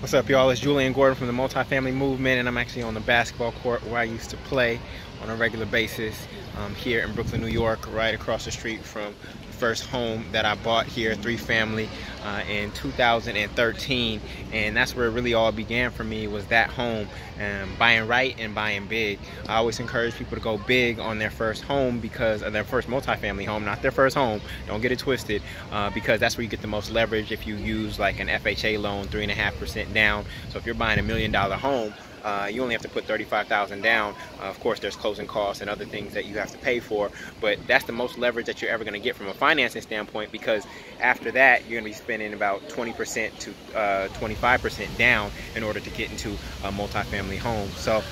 What's up, y'all? It's Jullien Gordon from the Multifamily Movement, and I'm actually on the basketball court where I used to play on a regular basis here in Brooklyn, New York, right across the street from the first home that I bought here, 3-family, in 2013. And that's where it really all began for me, was that home, buying right and buying big. I always encourage people to go big on their first home, because of their first multifamily home, not their first home. Don't get it twisted, because that's where you get the most leverage if you use like an FHA loan, 3.5% down. So if you're buying $1 million home, you only have to put $35,000 down. Of course, there's closing costs and other things that you have to pay for, but that's the most leverage that you're ever going to get from a financing standpoint, because after that, you're going to be spending about 20% to 25% down in order to get into a multifamily home. So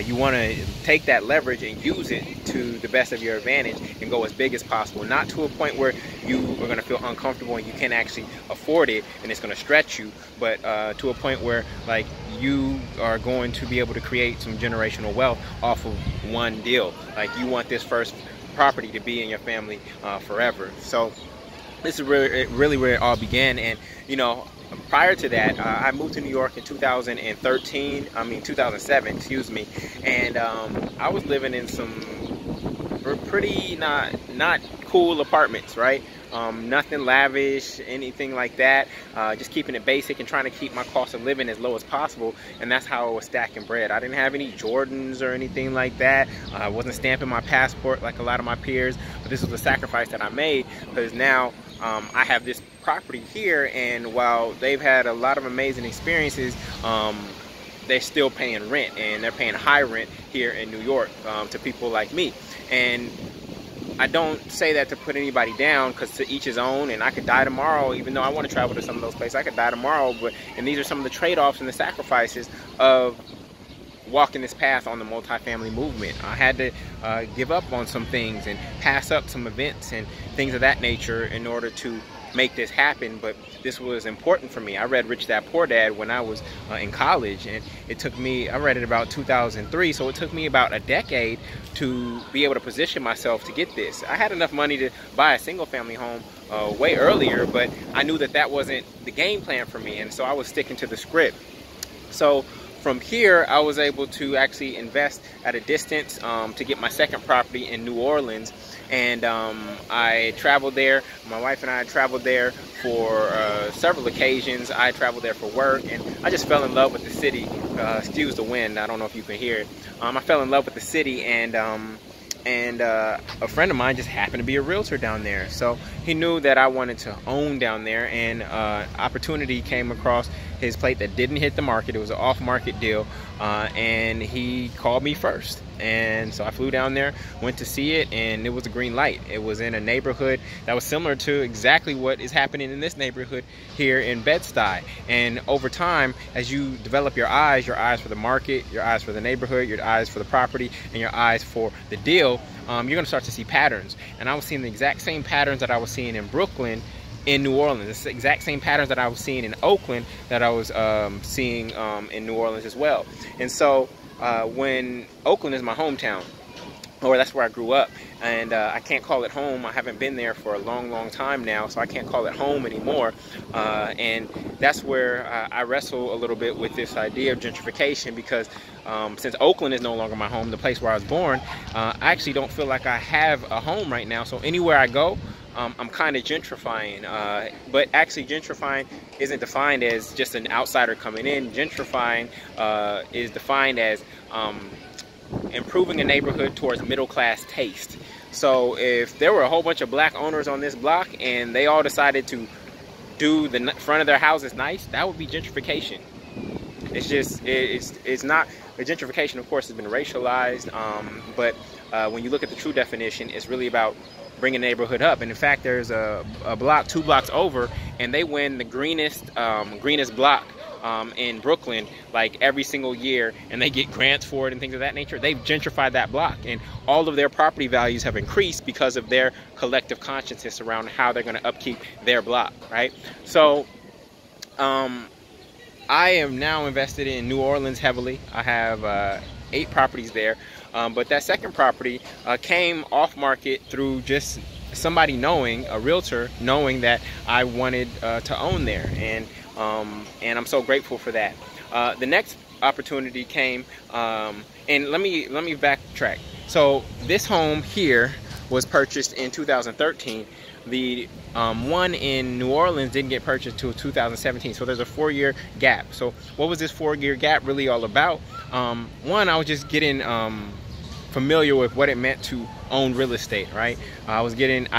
you want to take that leverage and use it to the best of your advantage and go as big as possible, not to a point where you are going to feel uncomfortable and you can't actually afford it and it's going to stretch you, but to a point where like you are going to be able to create some generational wealth off of one deal. Like, you want this first property to be in your family forever. So this is really where it all began. And you know, prior to that, I moved to New York in 2007, excuse me, and I was living in some pretty not cool apartments, right? Nothing lavish, anything like that. Just keeping it basic and trying to keep my cost of living as low as possible. And that's how I was stacking bread. I didn't have any Jordans or anything like that. I wasn't stamping my passport like a lot of my peers. But this was a sacrifice that I made, because now I have this property here, and while they've had a lot of amazing experiences, they're still paying rent, and they're paying high rent here in New York to people like me. And I don't say that to put anybody down, because to each his own, and I could die tomorrow. Even though I want to travel to some of those places, I could die tomorrow. And these are some of the trade-offs and the sacrifices of walking this path on the multifamily movement. I had to give up on some things and pass up some events and things of that nature in order to make this happen. But this was important for me. I read Rich Dad Poor Dad when I was in college, and it took me, I read it about 2003, so it took me about a decade to be able to position myself to get this. I had enough money to buy a single family home way earlier, but I knew that that wasn't the game plan for me, and so I was sticking to the script. So from here, I was able to actually invest at a distance to get my second property in New Orleans. And I traveled there. My wife and I traveled there for several occasions. I traveled there for work, and I just fell in love with the city. Excuse the wind, I don't know if you can hear it. I fell in love with the city, and a friend of mine just happened to be a realtor down there. So he knew that I wanted to own down there, and opportunity came across his plate that didn't hit the market. It was an off-market deal, and he called me first. And so I flew down there, went to see it, and it was a green light. It was in a neighborhood that was similar to exactly what is happening in this neighborhood here in Bed-Stuy. And over time, as you develop your eyes for the market, your eyes for the neighborhood, your eyes for the property, and your eyes for the deal, you're going to start to see patterns. And I was seeing the exact same patterns that I was seeing in Brooklyn in New Orleans. It's the exact same patterns that I was seeing in Oakland that I was seeing in New Orleans as well. And so when Oakland is my hometown, or that's where I grew up, and I can't call it home. I haven't been there for a long time now, so I can't call it home anymore. And that's where I wrestle a little bit with this idea of gentrification, because since Oakland is no longer my home, the place where I was born, I actually don't feel like I have a home right now. So anywhere I go, I'm kind of gentrifying, but actually gentrifying isn't defined as just an outsider coming in. Gentrifying is defined as improving a neighborhood towards middle-class taste. So if there were a whole bunch of black owners on this block and they all decided to do the front of their houses nice, that would be gentrification. It's just, it's not, the gentrification of course has been racialized, but when you look at the true definition, it's really about bring a neighborhood up. And in fact, there's a block 2 blocks over, and they win the greenest block in Brooklyn like every single year, and they get grants for it and things of that nature. They've gentrified that block, and all of their property values have increased because of their collective consciousness around how they're going to upkeep their block, right? So I am now invested in New Orleans heavily. I have 8 properties there. But that second property came off market through just somebody knowing, a realtor knowing that I wanted to own there. And and I'm so grateful for that. The next opportunity came, and let me backtrack. So this home here was purchased in 2013. The one in New Orleans didn't get purchased till 2017, so there's a 4-year gap. So what was this 4-year gap really all about? One, I was just getting familiar with what it meant to own real estate, right? I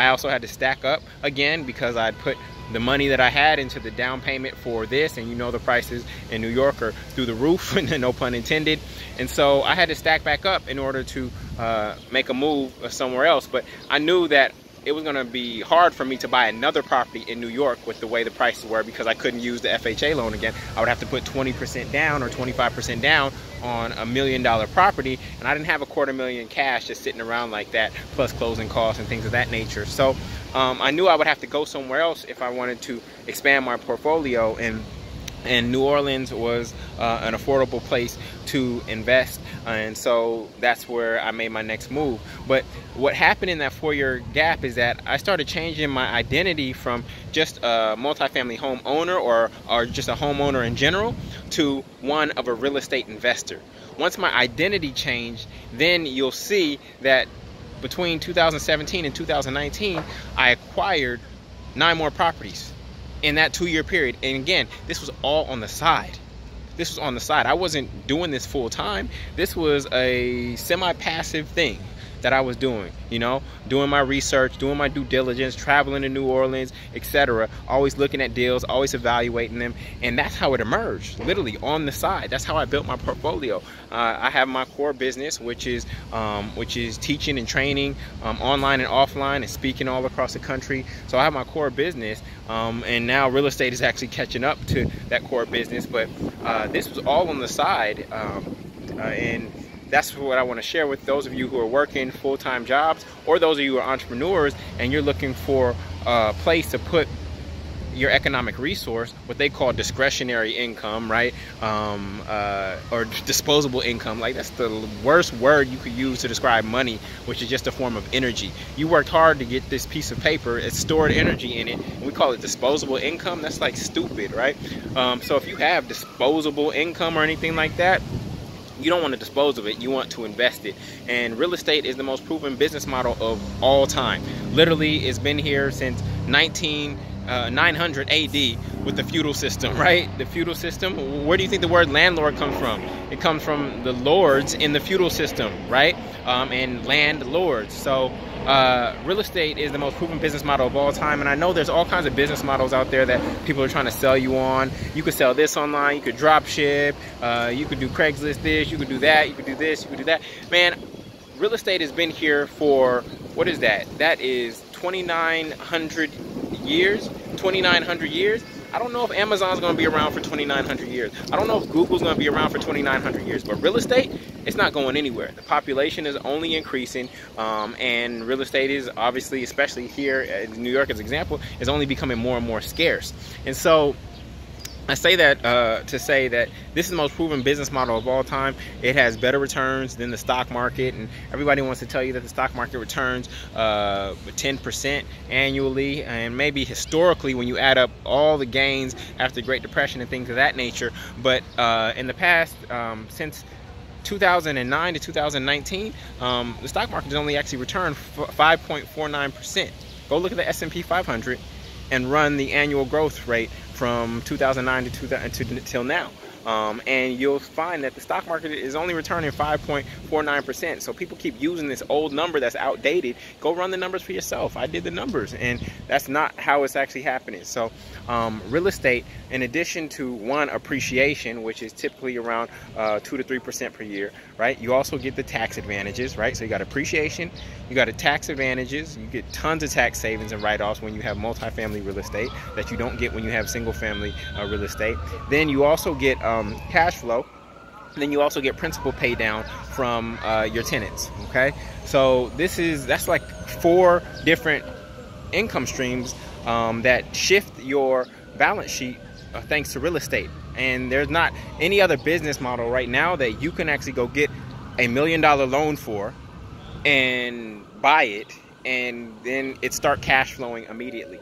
also had to stack up again because I'd put the money that I had into the down payment for this, and you know the prices in New York are through the roof, no pun intended. And so I had to stack back up in order to make a move somewhere else. But I knew that it was going to be hard for me to buy another property in New York with the way the prices were, because I couldn't use the FHA loan again. I would have to put 20% down or 25% down on $1 million property, and I didn't have $250,000 cash just sitting around like that, plus closing costs and things of that nature. So I knew I would have to go somewhere else if I wanted to expand my portfolio, and New Orleans was an affordable place to invest, and so that's where I made my next move. But what happened in that 4-year gap is that I started changing my identity from just a multifamily home owner or just a homeowner in general to one of a real estate investor. Once my identity changed, then you'll see that between 2017 and 2019, I acquired 9 more properties in that 2-year period. And again, this was all on the side. This was on the side. I wasn't doing this full time. This was a semi-passive thing that I was doing, you know, doing my research, doing my due diligence, traveling to New Orleans, etc. Always looking at deals, always evaluating them. And that's how it emerged, literally on the side. That's how I built my portfolio. I have my core business, which is teaching and training online and offline and speaking all across the country. So I have my core business, and now real estate is actually catching up to that core business. But this was all on the side, and that's what I want to share with those of you who are working full-time jobs, or those of you who are entrepreneurs and you're looking for a place to put your economic resource, what they call discretionary income, right? Or disposable income. Like, that's the worst word you could use to describe money, which is just a form of energy. You worked hard to get this piece of paper, it's stored energy in it, and we call it disposable income. That's like stupid, right? So if you have disposable income or anything like that, you don't want to dispose of it, you want to invest it. And real estate is the most proven business model of all time. Literally, it's been here since 900 AD with the feudal system, right? The feudal system, where do you think the word landlord comes from? It comes from the lords in the feudal system, right? And landlords. So real estate is the most proven business model of all time. And I know there's all kinds of business models out there that people are trying to sell you on. You could sell this online, you could drop ship, you could do Craigslist this, you could do that, you could do this, you could do that. Man, real estate has been here for, what is that? That is 2,900 years. 2,900 years. I don't know if Amazon's going to be around for 2,900 years. I don't know if Google's going to be around for 2,900 years. But real estate, it's not going anywhere. The population is only increasing, and real estate is obviously, especially here in New York as an example, is only becoming more and more scarce. And so I say that to say that this is the most proven business model of all time. It has better returns than the stock market, and everybody wants to tell you that the stock market returns 10% annually, and maybe historically when you add up all the gains after the Great Depression and things of that nature. But in the past, since 2009 to 2019, the stock market has only actually returned 5.49%. Go look at the S&P 500 and run the annual growth rate from 2009 to till now. And you'll find that the stock market is only returning 5.49%. So people keep using this old number that's outdated. Go run the numbers for yourself. I did the numbers, and that's not how it's actually happening. So real estate, in addition to one, appreciation, which is typically around 2 to 3% per year, right? You also get the tax advantages, right? So you got appreciation, you got the tax advantages, you get tons of tax savings and write-offs when you have multifamily real estate that you don't get when you have single-family real estate. Then you also get cash flow. And then you also get principal pay down from your tenants. Okay, so that's like 4 different income streams that shift your balance sheet thanks to real estate. And there's not any other business model right now that you can actually go get $1 million loan for and buy it, and then it start cash flowing immediately.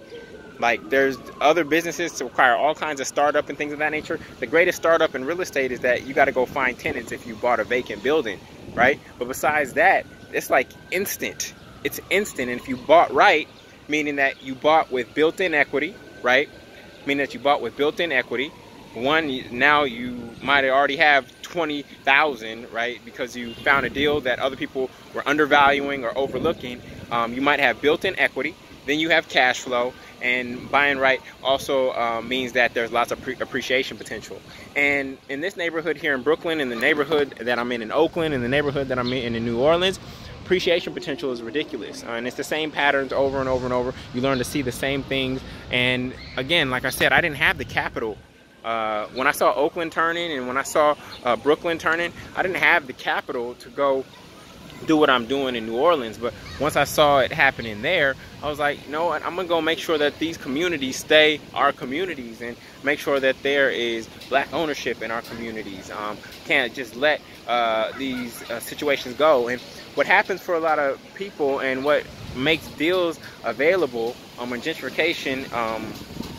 Like, there's other businesses to require all kinds of startup and things of that nature. The greatest startup in real estate is that you got to go find tenants if you bought a vacant building, right? But besides that, it's like instant. It's instant. And if you bought right, meaning that you bought with built-in equity, right? Meaning that you bought with built-in equity. One, now you might already have 20,000, right? Because you found a deal that other people were undervaluing or overlooking. You might have built-in equity. Then you have cash flow, and buying right also means that there's lots of appreciation potential. And in this neighborhood here in Brooklyn, in the neighborhood that I'm in Oakland, in the neighborhood that I'm in New Orleans, appreciation potential is ridiculous. And it's the same patterns over and over and over. You learn to see the same things. And again, like I said, I didn't have the capital. When I saw Oakland turning and when I saw Brooklyn turning, I didn't have the capital to go do what I'm doing in New Orleans. But once I saw it happening there, I was like, you know what, I'm gonna go make sure that these communities stay our communities and make sure that there is black ownership in our communities. Can't just let these situations go. And what happens for a lot of people and what makes deals available when gentrification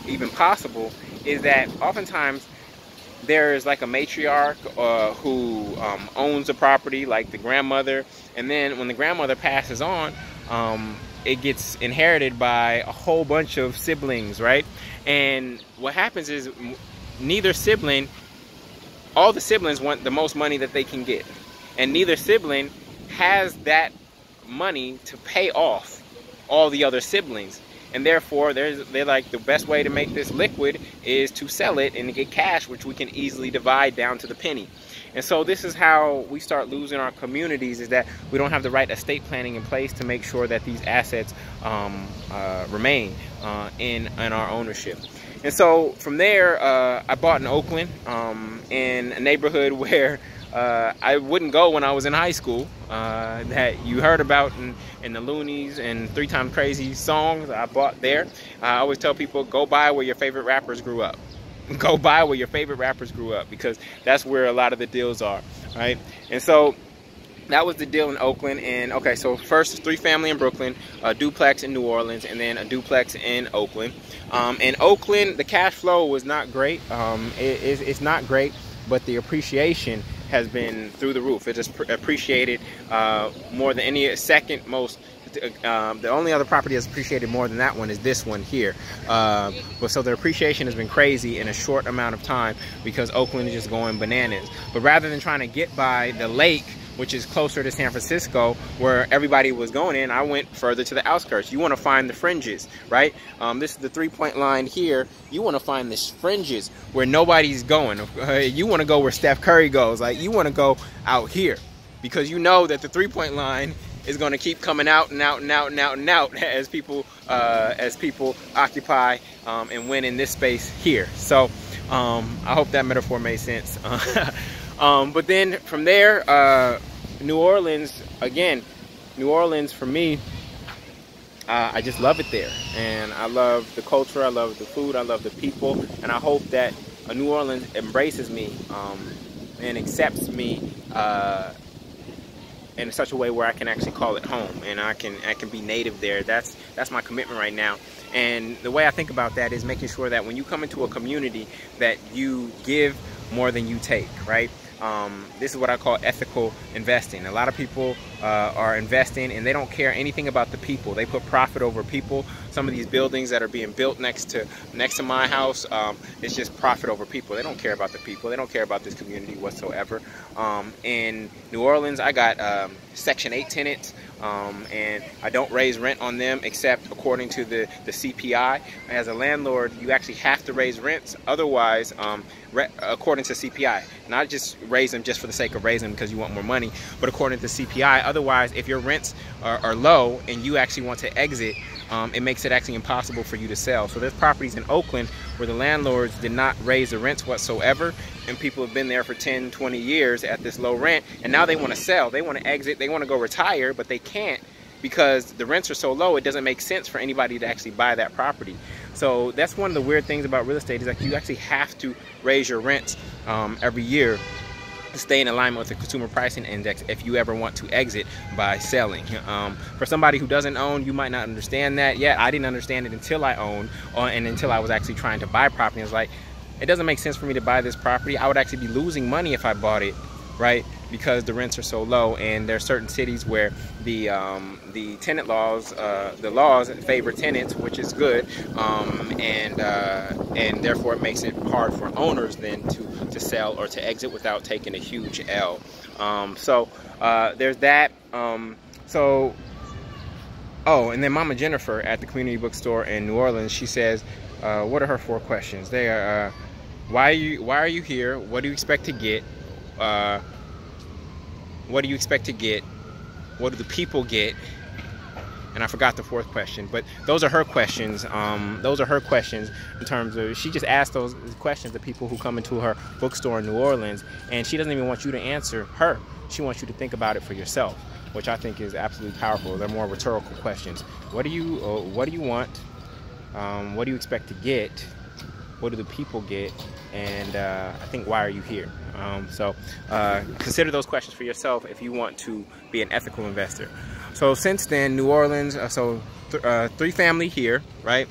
even possible is that oftentimes there's like a matriarch who owns the property, like the grandmother, and then when the grandmother passes on, it gets inherited by a whole bunch of siblings, right? And what happens is neither sibling, all the siblings want the most money that they can get, and neither sibling has that money to pay off all the other siblings. And therefore, they're like, the best way to make this liquid is to sell it and to get cash, which we can easily divide down to the penny. And so this is how we start losing our communities, is that we don't have the right estate planning in place to make sure that these assets remain in our ownership. And so from there, I bought in Oakland, in a neighborhood where I wouldn't go when I was in high school, that you heard about in the Loonies and 3 Times Crazy songs. I bought there. I always tell people, go buy where your favorite rappers grew up. Go buy where your favorite rappers grew up, because that's where a lot of the deals are, right? And so that was the deal in Oakland. And okay, so first 3-family in Brooklyn, a duplex in New Orleans, and then a duplex in Oakland. In Oakland, the cash flow was not great. It's not great, but the appreciation has been through the roof. It just appreciated more than any second most. The only other property that's appreciated more than that one is this one here. But so the appreciation has been crazy in a short amount of time because Oakland is just going bananas. But rather than trying to get by the lake, which is closer to San Francisco, where everybody was going in, I went further to the outskirts. You want to find the fringes, right? This is the 3-point line here. You want to find the fringes where nobody's going. You want to go where Steph Curry goes. Like, you want to go out here because you know that the 3-point line is going to keep coming out and out and out and out and out as people occupy and win in this space here. So I hope that metaphor made sense. But then from there, New Orleans, again, New Orleans for me, I just love it there. And I love the culture, I love the food, I love the people. And I hope that New Orleans embraces me and accepts me in such a way where I can actually call it home and I can be native there. That's my commitment right now. And the way I think about that is making sure that when you come into a community that you give more than you take, right? This is what I call ethical investing. A lot of people are investing and they don't care anything about the people. They put profit over people. Some of these buildings that are being built next to my house, it's just profit over people. They don't care about the people. They don't care about this community whatsoever. In New Orleans, I got Section 8 tenants, and I don't raise rent on them except according to the CPI. As a landlord, you actually have to raise rents. Otherwise, according to CPI, not just raise them just for the sake of raising them because you want more money, but according to CPI. Otherwise, if your rents are low and you actually want to exit, it makes it actually impossible for you to sell. So there's properties in Oakland where the landlords did not raise the rents whatsoever, and people have been there for 10, 20 years at this low rent, and now they want to sell, they want to exit, they want to go retire, but they can't because the rents are so low, it doesn't make sense for anybody to actually buy that property. So that's one of the weird things about real estate, is that you actually have to raise your rents every year stay in alignment with the consumer pricing index if you ever want to exit by selling. For somebody who doesn't own, you might not understand that yet. I didn't understand it until I owned, and until I was actually trying to buy property. It's like, it doesn't make sense for me to buy this property. I would actually be losing money if I bought it, right? Because the rents are so low, and there are certain cities where the tenant laws, the laws favor tenants, which is good, and therefore it makes it hard for owners then to sell or to exit without taking a huge L. So there's that. Oh, and then Mama Jennifer at the community bookstore in New Orleans, she says, what are her 4 questions? They are, why are you here? What do you expect to get? What do you expect to get? What do the people get? And I forgot the 4th question, but those are her questions. Those are her questions in terms of, she just asked those questions to people who come into her bookstore in New Orleans, and she doesn't even want you to answer her. She wants you to think about it for yourself, which I think is absolutely powerful. They're more rhetorical questions. What do you want? What do you expect to get? What do the people get? And I think, why are you here? So consider those questions for yourself if you want to be an ethical investor. So since then, New Orleans, 3 family here, right?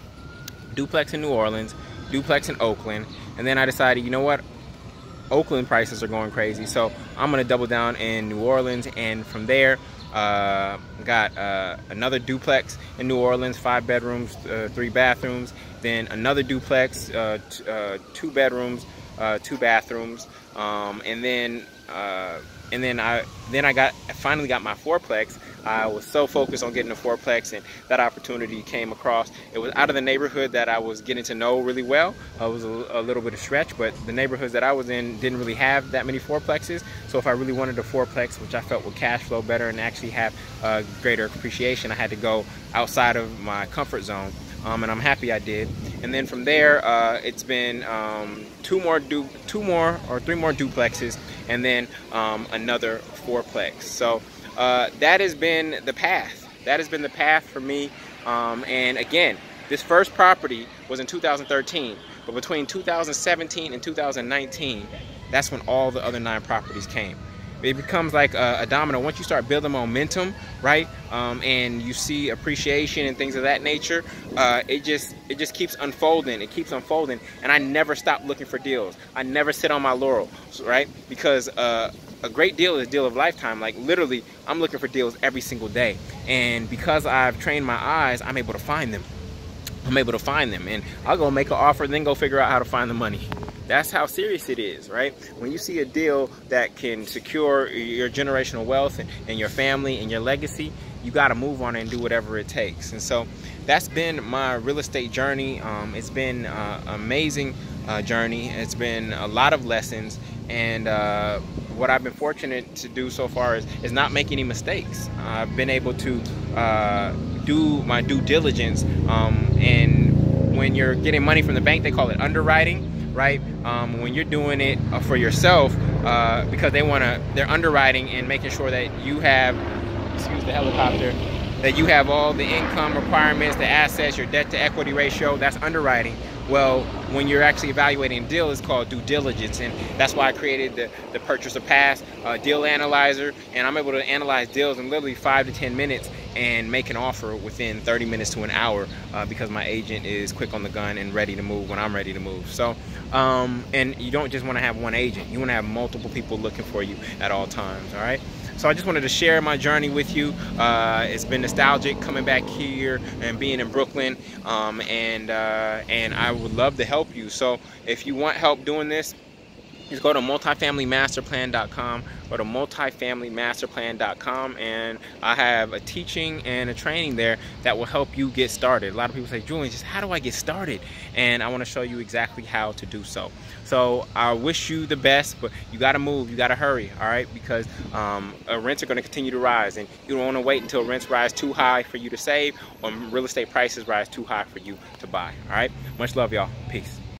Duplex in New Orleans, duplex in Oakland, and then I decided, you know what? Oakland prices are going crazy, so I'm gonna double down in New Orleans, and from there, got another duplex in New Orleans, 5 bedrooms, 3 bathrooms. Then another duplex, 2 bedrooms, 2 bathrooms, and then I finally got my 4-plex. I was so focused on getting a 4-plex, and that opportunity came across. It was out of the neighborhood that I was getting to know really well. It was a little bit of stretch, but the neighborhoods that I was in didn't really have that many 4-plexes. So if I really wanted a 4-plex, which I felt would cash flow better and actually have greater appreciation, I had to go outside of my comfort zone. And I'm happy I did. And then from there, it's been 3 more duplexes, and then another 4-plex. So that has been the path. That has been the path for me. And again, this first property was in 2013, but between 2017 and 2019, that's when all the other 9 properties came. It becomes like a domino. Once you start building momentum, right, and you see appreciation and things of that nature, it just keeps unfolding. It keeps unfolding, and I never stop looking for deals. I never sit on my laurels, right? Because a great deal is a deal of lifetime. Like, literally, I'm looking for deals every single day, and because I've trained my eyes, I'm able to find them. And I'll go make an offer, then go figure out how to find the money. That's how serious it is, right? When you see a deal that can secure your generational wealth and your family and your legacy, you got to move on it and do whatever it takes. And so that's been my real estate journey. It's been an amazing journey. It's been a lot of lessons, and what I've been fortunate to do so far is not make any mistakes. I've been able to do my due diligence, and when you're getting money from the bank, they call it underwriting, right? When you're doing it for yourself, because they're underwriting and making sure that you have, excuse the helicopter, that you have all the income requirements, the assets, your debt to equity ratio. That's underwriting. Well, when you're actually evaluating a deal, it's called due diligence, and that's why I created the Purchaser Pass deal analyzer, and I'm able to analyze deals in literally 5 to 10 minutes and make an offer within 30 minutes to an hour, because my agent is quick on the gun and ready to move when I'm ready to move. So, and you don't just want to have one agent, you want to have multiple people looking for you at all times, all right? So I just wanted to share my journey with you. It's been nostalgic coming back here and being in Brooklyn, and I would love to help you. So if you want help doing this, just go to multifamilymasterplan.com. Go to multifamilymasterplan.com, and I have a teaching and a training there that will help you get started. A lot of people say, Jullien, just how do I get started? And I want to show you exactly how to do so. So I wish you the best, but you got to move, you got to hurry, all right? Because rents are going to continue to rise, and you don't want to wait until rents rise too high for you to save, or real estate prices rise too high for you to buy, all right? Much love, y'all. Peace.